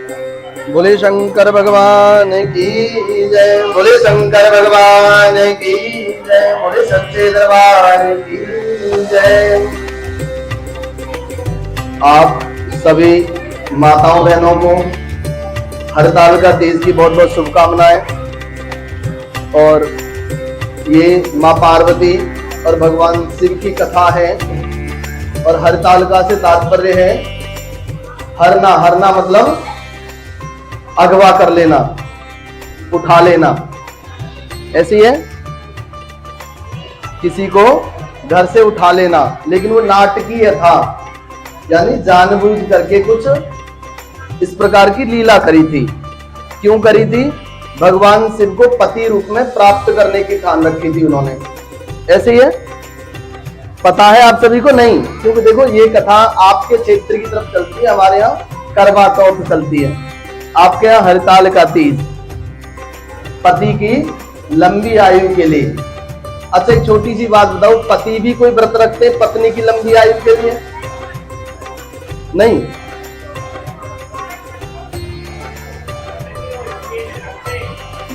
बोले शंकर भगवान की जय, बोले शंकर भगवान की जय, बोले सच्चे दरबार की जय। आप सभी माताओं बहनों को हरतालिका तीज की बहुत बहुत शुभकामनाएं। और ये माँ पार्वती और भगवान शिव की कथा है। और हरतालिका से तात्पर्य है हरना, हरना मतलब अगवा कर लेना, उठा लेना। ऐसी है, किसी को घर से उठा लेना, लेकिन वो नाटकीय था, यानी जानबूझ करके कुछ इस प्रकार की लीला करी थी। क्यों करी थी? भगवान शिव को पति रूप में प्राप्त करने की ठान रखी थी उन्होंने। ऐसे ही है, पता है आप सभी को? नहीं, क्योंकि देखो ये कथा आपके क्षेत्र की तरफ चलती है, हमारे यहाँ करवा चौथ चलती है, आपके यहाँ हरतालिका तीज, पति की लंबी आयु के लिए। अच्छा एक छोटी सी बात बताओ, पति भी कोई व्रत रखते हैं पत्नी की लंबी आयु के लिए? नहीं।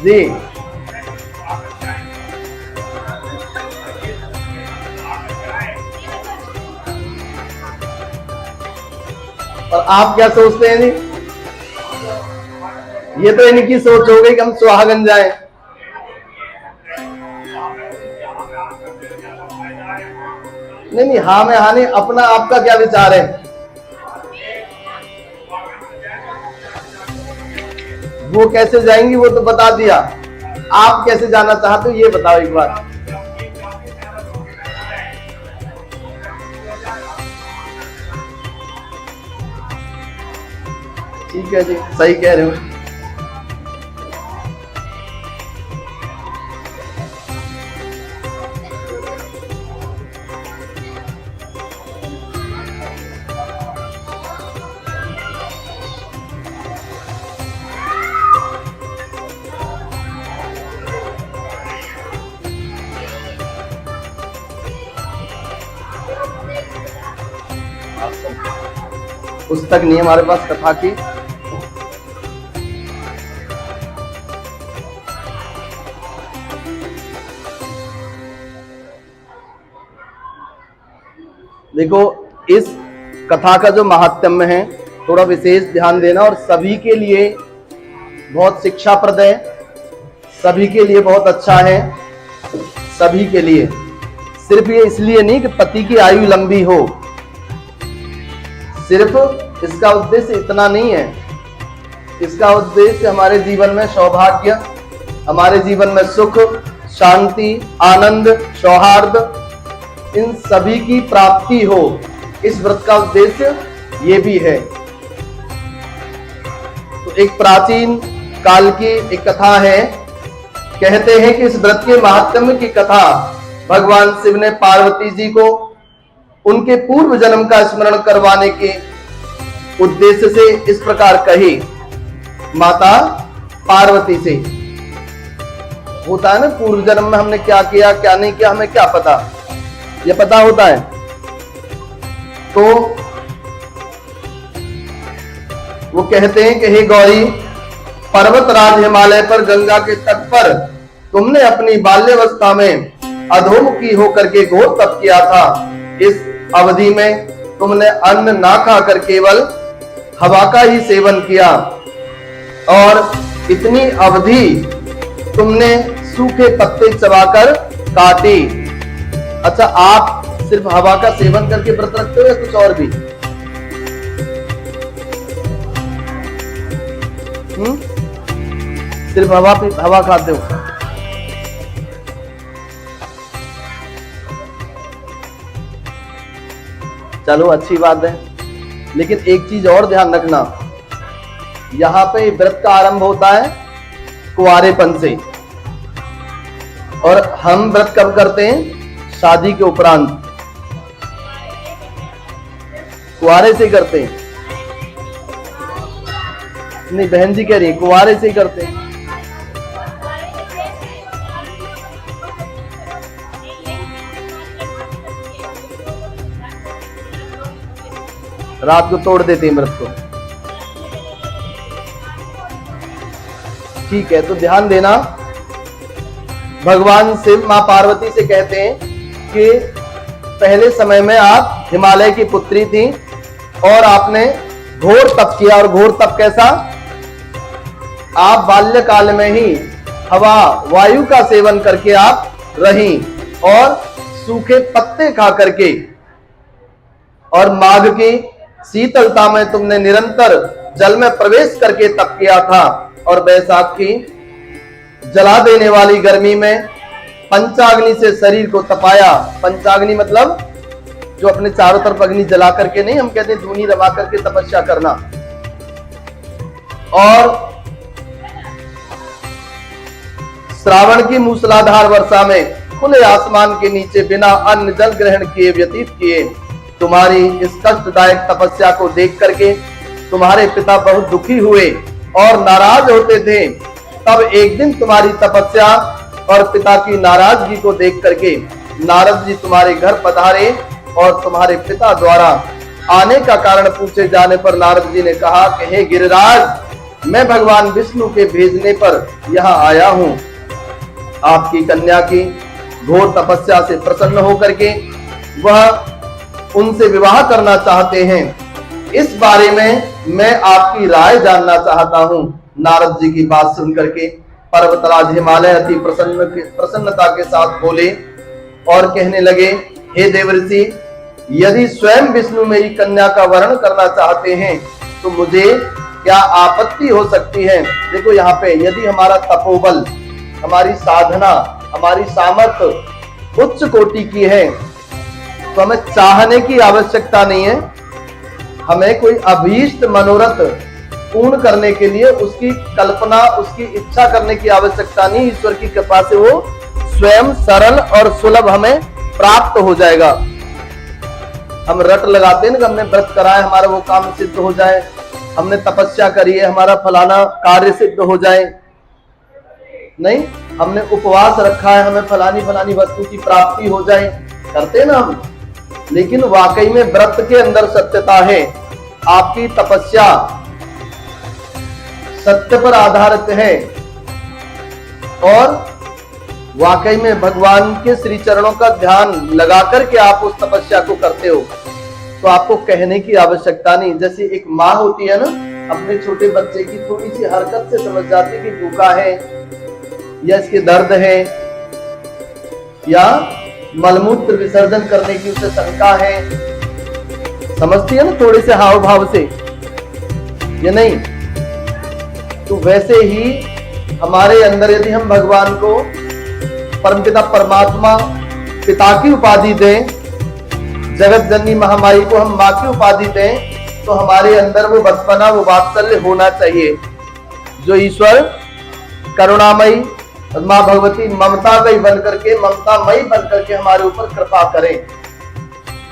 जी, और आप क्या सोचते हैं जी? ये तो इनकी सोच हो गई कि हम सुहागन जाएं। नहीं नहीं, हाँ में हाँ नहीं, अपना आपका क्या विचार है? वो कैसे जाएंगी वो तो बता दिया, आप कैसे जाना चाहते हो ये बताओ एक बार। ठीक है जी, सही कह रहे हो। पुस्तक नहीं हमारे पास कथा की। देखो इस कथा का जो महात्म्य है थोड़ा विशेष ध्यान देना, और सभी के लिए बहुत शिक्षाप्रद है, सभी के लिए बहुत अच्छा है, सभी के लिए। सिर्फ ये इसलिए नहीं कि पति की आयु लंबी हो, सिर्फ इसका उद्देश्य इतना नहीं है। इसका उद्देश्य हमारे जीवन में सौभाग्य, हमारे जीवन में सुख, शांति, आनंद, सौहार्द, इन सभी की प्राप्ति हो, इस व्रत का उद्देश्य ये भी है। तो एक प्राचीन काल की एक कथा है, कहते हैं कि इस व्रत के महात्म्य की कथा भगवान शिव ने पार्वती जी को उनके पूर्व जन्म का स्मरण करवाने के उद्देश्य से इस प्रकार कही। माता पार्वती से होता है ना, पूर्व जन्म में हमने क्या किया क्या नहीं किया हमें क्या पता, ये पता होता है। तो वो कहते हैं कि हे गौरी, पर्वतराज हिमालय पर गंगा के तट पर तुमने अपनी बाल्यावस्था में अधोमुखी होकर के घोर तप किया था। इस अवधि में तुमने अन्न ना खाकर केवल हवा का ही सेवन किया, और इतनी अवधि तुमने सूखे पत्ते चबाकर काटी। अच्छा, आप सिर्फ हवा का सेवन करके व्रत रखते हो या कुछ और भी? सिर्फ हवा खाते हो? चलो अच्छी बात है, लेकिन एक चीज और ध्यान रखना, यहां पे व्रत का आरंभ होता है कुंवारेपन से, और हम व्रत कब करते हैं? शादी के उपरांत, कुंवारे से करते हैं। नहीं, बहन जी कह रही है कुंवारे से ही करते हैं। रात को तोड़ देते हैं व्रत को। ठीक है, तो ध्यान देना, भगवान शिव मां पार्वती से कहते हैं कि पहले समय में आप हिमालय की पुत्री थी और आपने घोर तप किया। और घोर तप कैसा? आप बाल्यकाल में ही हवा वायु का सेवन करके आप रही और सूखे पत्ते खा करके, और माघ की शीतलता में तुमने निरंतर जल में प्रवेश करके तप किया था, और बैसाख की जला देने वाली गर्मी में पंचाग्नि से शरीर को तपाया। पंचाग्नि मतलब जो अपने चारों तरफ अग्नि जला करके नहीं, हम कहते हैं धूनी रमा करके तपस्या करना। और श्रावण की मूसलाधार वर्षा में खुले आसमान के नीचे बिना अन्न जल ग्रहण किए व्यतीत किए। तुम्हारी इस कष्टदायक तपस्या को देख करके तुम्हारे पिता बहुत दुखी हुए और नाराज होते थे। तब एक दिन तुम्हारी तपस्या और पिता की नाराजगी को देख करके नारद जी तुम्हारे घर पधारे, और तुम्हारे पिता द्वारा आने का कारण पूछे जाने पर नारद जी ने कहा कि हे गिरिराज, मैं भगवान विष्णु के भेजने पर यहाँ आया हूँ। आपकी कन्या की घोर तपस्या से प्रसन्न होकर के वह उनसे विवाह करना चाहते हैं। इस बारे में मैं आपकी राय जानना चाहता हूँ। नारद जी की बात सुनकर के पर्वतराज हिमालय अति प्रसन्नता के साथ बोले और कहने लगे, हे देवर्षि, यदि स्वयं विष्णु मेरी कन्या का वरण करना चाहते हैं तो मुझे क्या आपत्ति हो सकती है। देखो यहाँ पे, यदि हमारा तपोबल, हमारी साधना, हमारी सामर्थ्य उच्च कोटि की है तो हमें चाहने की आवश्यकता नहीं है। हमें कोई अभीष्ट मनोरथ पूर्ण करने के लिए उसकी कल्पना, उसकी इच्छा करने की आवश्यकता नहीं। ईश्वर की कृपा से वो स्वयं सरल और सुलभ हमें प्राप्त हो जाएगा। हम रट लगाते हैं ना, हमने व्रत करा है हमारा वो काम सिद्ध हो जाए, हमने तपस्या करी है हमारा फलाना कार्य सिद्ध हो जाए। नहीं, हमने उपवास रखा है हमें फलानी फलानी वस्तु की प्राप्ति हो जाए, करते ना हम। लेकिन वाकई में व्रत के अंदर सत्यता है, आपकी तपस्या सत्य पर आधारित है और वाकई में भगवान के श्री चरणों का ध्यान लगा करके आप उस तपस्या को करते हो, तो आपको कहने की आवश्यकता नहीं। जैसे एक माँ होती है ना, अपने छोटे बच्चे की थोड़ी सी हरकत से समझ जाती है कि भूखा है या इसके दर्द है या मलमूत्र विसर्जन करने की उसे शंका है, समझती है ना थोड़े से हाव भाव से, या नहीं? तो वैसे ही हमारे अंदर यदि हम भगवान को, परमपिता परमात्मा पिता की उपाधि दें, जगत जननी महामाई को हम माँ की उपाधि दें, तो हमारे अंदर वो बचपना, वो वात्सल्य होना चाहिए जो ईश्वर करुणामयी माँ भगवती ममतामयी बन करके, ममतामयी बन करके हमारे ऊपर कृपा करें।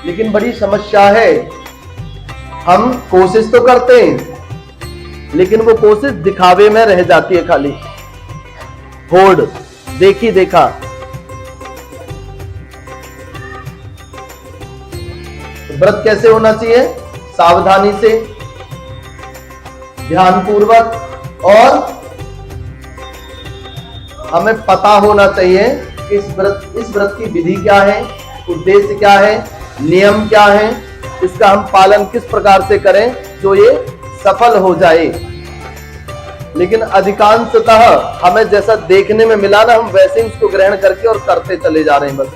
लेकिन बड़ी समस्या है, हम कोशिश तो करते हैं लेकिन वो कोशिश दिखावे में रह जाती है, खाली होड़, देखी देखा। व्रत कैसे होना चाहिए? सावधानी से, ध्यानपूर्वक, और हमें पता होना चाहिए कि इस व्रत की विधि क्या है, उद्देश्य क्या है, नियम क्या है, इसका हम पालन किस प्रकार से करें जो ये सफल हो जाए। लेकिन अधिकांशतः हमें जैसा देखने में मिला ना, हम वैसे ही उसको ग्रहण करके और करते चले जा रहे हैं बस।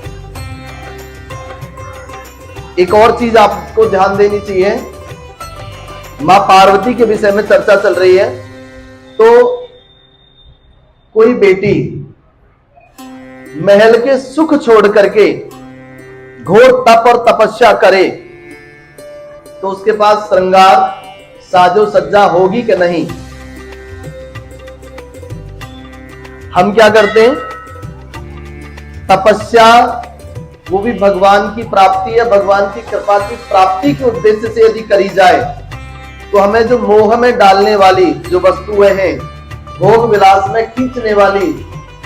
एक और चीज आपको ध्यान देनी चाहिए, मां पार्वती के विषय में चर्चा चल रही है, तो कोई बेटी महल के सुख छोड़ करके घोर तप और तपस्या करे तो उसके पास श्रृंगार साजो सज्जा होगी कि नहीं? हम क्या करते हैं? तपस्या वो भी भगवान की प्राप्ति या भगवान की कृपा की प्राप्ति के उद्देश्य से यदि करी जाए तो हमें जो मोह में डालने वाली जो वस्तुएं हैं, भोग विलास में खींचने वाली,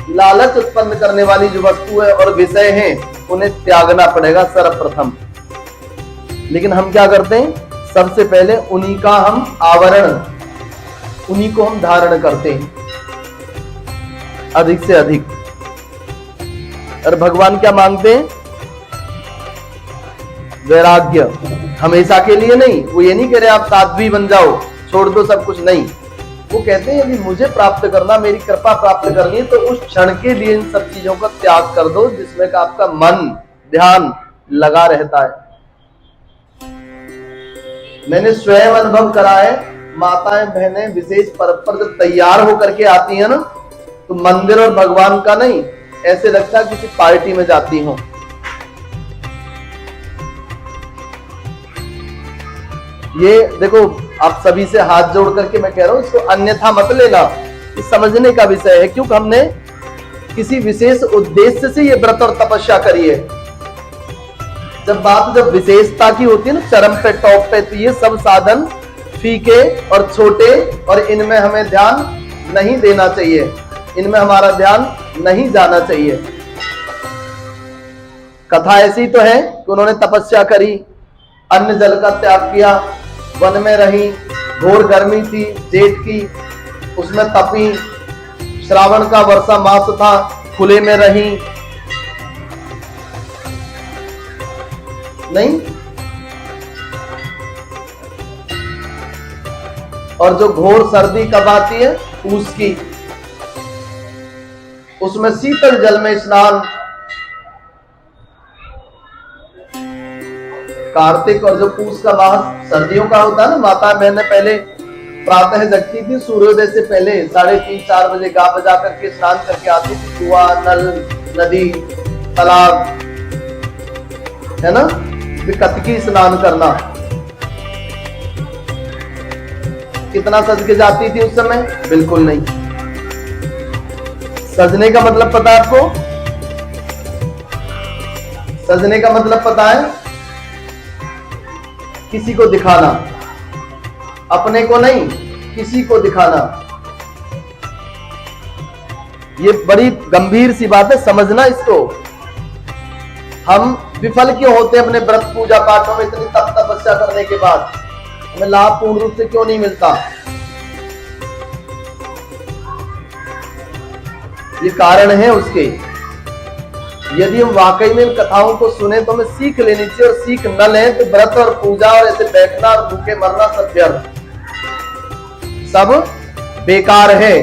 लालच उत्पन्न करने वाली जो वस्तुएं और विषय हैं, उन्हें त्यागना पड़ेगा सर्वप्रथम। लेकिन हम क्या करते हैं? सबसे पहले उन्हीं का हम आवरण, उन्हीं को हम धारण करते हैं। अधिक से अधिक। और भगवान क्या मांगते हैं? वैराग्य। हमेशा के लिए नहीं, वो ये नहीं कह रहे आप साध्वी बन जाओ, छोड़ दो सब कुछ, नहीं। वो कहते हैं यदि मुझे प्राप्त करना, मेरी कृपा प्राप्त करनी है, तो उस क्षण के लिए इन सब चीजों का त्याग कर दो जिसमें का आपका मन ध्यान लगा रहता है। मैंने स्वयं अनुभव करा है, माताएं बहनें विशेष पर्व पर जब तैयार होकर के आती है ना, तो मंदिर और भगवान का नहीं, ऐसे लगता है किसी पार्टी में जाती हूं। ये देखो, आप सभी से हाथ जोड़ करके मैं कह रहा हूं, इसको अन्यथा मत लेना, इस समझने का विषय है, क्योंकि हमने किसी विशेष उद्देश्य से ये व्रत और तपस्या करी है। जब विशेषता की होती है ना, चरम पे, टॉप पे, तो ये सब साधन फीके और छोटे, और इनमें हमें ध्यान नहीं देना चाहिए, इनमें हमारा ध्यान नहीं जाना चाहिए। कथा ऐसी तो है कि उन्होंने तपस्या करी, अन्न जल का त्याग किया, वन में रही, घोर गर्मी थी जेठ की, उसमें तपी, श्रावण का वर्षा मास था, खुले में रही, नहीं। और जो घोर सर्दी कब आती है? पूस की, उसमें शीतल जल में स्नान। कार्तिक और जो पूस का मास सर्दियों का होता है ना, माता बहनें पहले प्रातः जगती थी, सूर्योदय से पहले 3:30-4 बजे गा बजा करके स्नान करके आती थी, कुआं, नल, नदी, तालाब, है ना, विकतकी स्नान करना। कितना सज के जाती थी उस समय? बिल्कुल नहीं। सजने का मतलब पता है आपको? सजने का मतलब पता है? किसी को दिखाना, अपने को नहीं, किसी को दिखाना। ये बड़ी गंभीर सी बात है, समझना इसको। हम विफल क्यों होते हैं अपने व्रत पूजा पाठों में? इतनी तप तपस्या करने के बाद हमें लाभ पूर्ण रूप से क्यों नहीं मिलता? ये कारण है उसके। यदि हम वाकई में इन कथाओं को सुने तो हमें सीख लेनी चाहिए, और सीख न लें तो व्रत और पूजा और ऐसे बैठना और भूखे मरना सब व्यर्थ, सब बेकार है।